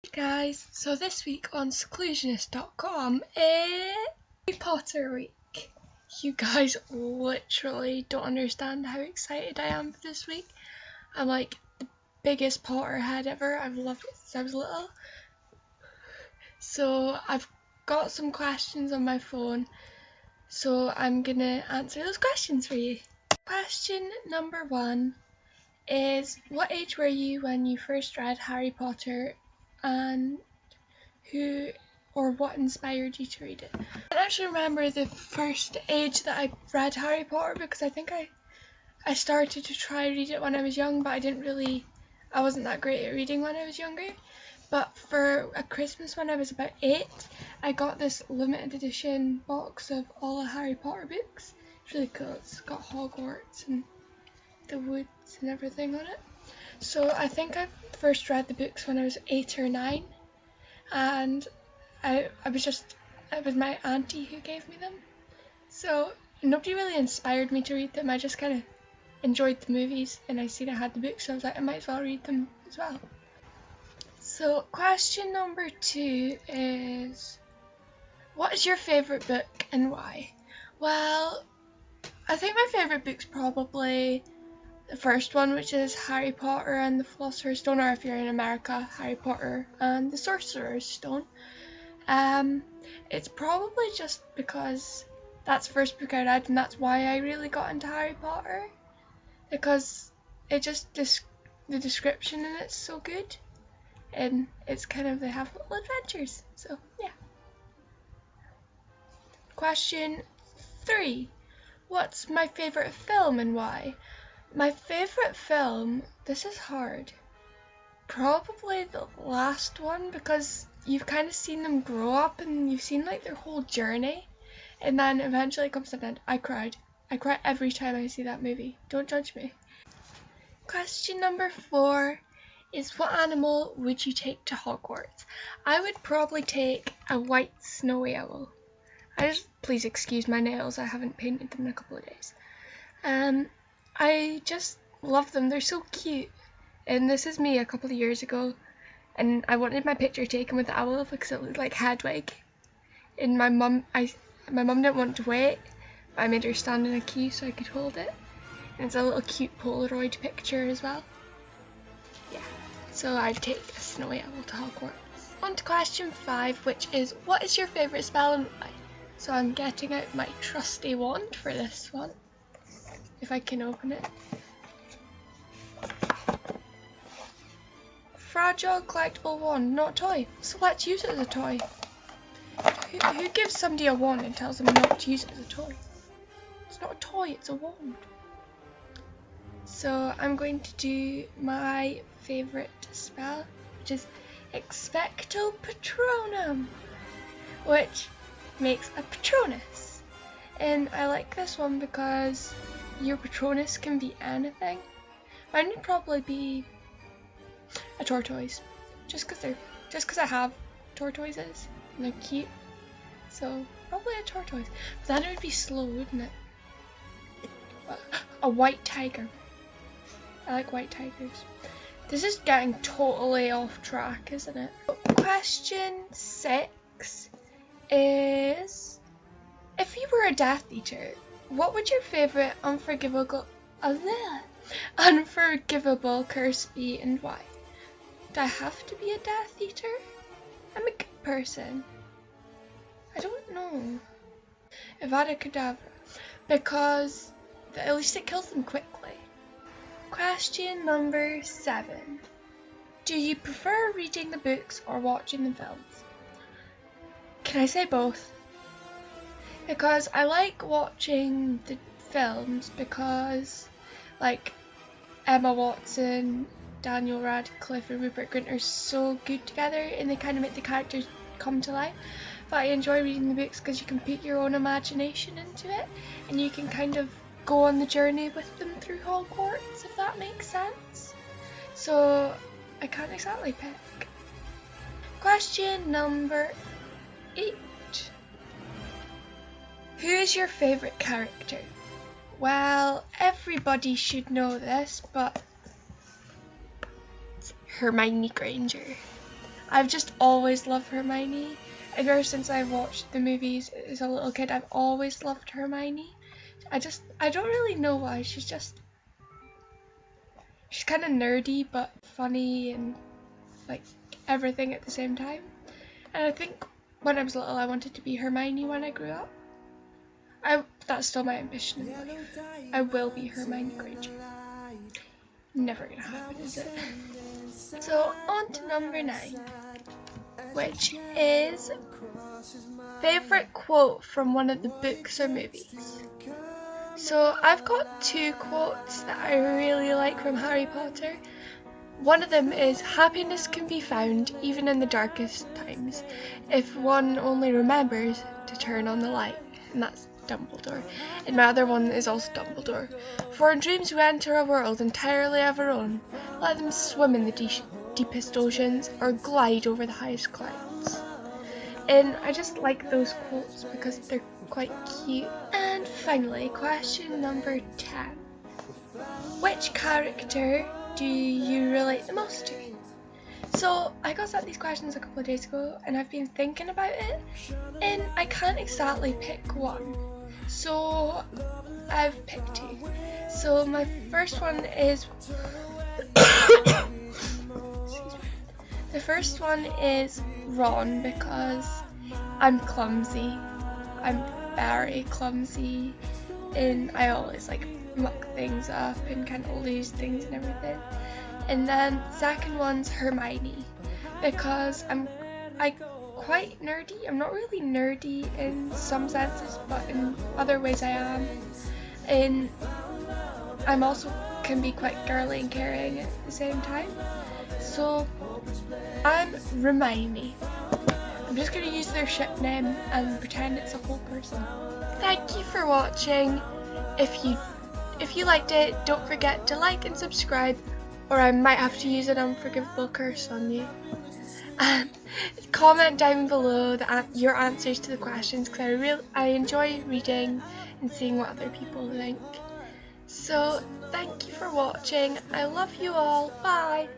Hey guys, so this week on Seclusionists.com is Harry Potter week. You guys literally don't understand how excited I am for this week. I'm like the biggest Potterhead ever. I've loved it since I was little. So I've got some questions on my phone, so I'm gonna answer those questions for you. Question number 1 is, what age were you when you first read Harry Potter, and who or what inspired you to read it? I don't actually remember the first age that I read Harry Potter, because I think I started to try read it when I was young, but I wasn't that great at reading when I was younger. But for a Christmas when I was about 8, I got this limited edition box of all the Harry Potter books. It's really cool. It's got Hogwarts and the woods and everything on it. So I think I first read the books when I was 8 or 9, and it was my auntie who gave me them. So nobody really inspired me to read them. I just kind of enjoyed the movies and I seen I had the books, so I was like, I might as well read them as well. So question number 2 is, what is your favourite book and why? Well, I think my favourite book's probably the first one, which is Harry Potter and the Philosopher's Stone, or if you're in America, Harry Potter and the Sorcerer's Stone. It's probably just because that's the first book I read, and that's why I really got into Harry Potter, because it just the description in it's so good, and it's kind of, they have little adventures, so yeah. Question 3, what's my favourite film and why? My favourite film, this is hard, probably the last one, because you've kind of seen them grow up and you've seen like their whole journey, and then eventually it comes to the end. I cry every time I see that movie. Don't judge me. Question number 4 is, what animal would you take to Hogwarts? I would probably take a white snowy owl. Please excuse my nails, I haven't painted them in a couple of days. I just love them, they're so cute. And this is me a couple of years ago, and I wanted my picture taken with the owl because it looked like Hedwig. And my mum didn't want to wait, but I made her stand in a queue so I could hold it. And it's a little cute Polaroid picture as well. Yeah, so I'd take a snowy owl to Hogwarts. On to question 5, which is, what is your favourite spell and why? So I'm getting out my trusty wand for this one, if I can open it. Fragile collectible wand, not a toy. So let's use it as a toy. Who gives somebody a wand and tells them not to use it as a toy? It's not a toy, it's a wand. So I'm going to do my favourite spell, which is Expecto Patronum, which makes a Patronus. And I like this one because your Patronus can be anything. Mine would probably be a tortoise, just because I have tortoises and they're cute, so probably a tortoise. But then it would be slow, wouldn't it? A white tiger. I like white tigers. This is getting totally off track, isn't it? Question 6 is, if you were a Death Eater, what would your favourite unforgivable curse be and why? Do I have to be a Death Eater? I'm a good person. I don't know. Avada Kedavra, because at least it kills them quickly. Question number 7. Do you prefer reading the books or watching the films? Can I say both? Because I like watching the films because, like, Emma Watson, Daniel Radcliffe and Rupert Grint are so good together, and they kind of make the characters come to life. But I enjoy reading the books because you can put your own imagination into it, and you can kind of go on the journey with them through Hogwarts, if that makes sense. So I can't exactly pick. Question number 8. Who is your favourite character? Well, everybody should know this, but it's Hermione Granger. I've just always loved Hermione. Ever since I watched the movies as a little kid, I've always loved Hermione. I don't really know why. She's kind of nerdy but funny and like everything at the same time. And I think when I was little I wanted to be Hermione when I grew up. That's still my ambition in life. I will be Hermione Granger. Never gonna happen, is it? So on to number 9, which is favourite quote from one of the books or movies. So I've got 2 quotes that I really like from Harry Potter. One of them is, happiness can be found even in the darkest times if one only remembers to turn on the light. And that's Dumbledore. And my other one is also Dumbledore. For in dreams we enter a world entirely of our own. Let them swim in the deepest oceans or glide over the highest clouds. And I just like those quotes because they're quite cute. And finally, question number 10. Which character do you relate the most to? So I got sent these questions a couple of days ago and I've been thinking about it and I can't exactly pick one. So I've picked 2. So my first one is the first one is Ron, because I'm clumsy. I'm very clumsy and I always like muck things up and kind of lose things and everything. And then second one's Hermione, because I'm quite nerdy. I'm not really nerdy in some senses, but in other ways I am. And I'm also can be quite girly and caring at the same time. So I'm Hermione. I'm just going to use their ship name and pretend it's a whole person. Thank you for watching. If you liked it, don't forget to like and subscribe, or I might have to use an unforgivable curse on you. And comment down below your answers to the questions, because I enjoy reading and seeing what other people think. So thank you for watching. I love you all. Bye.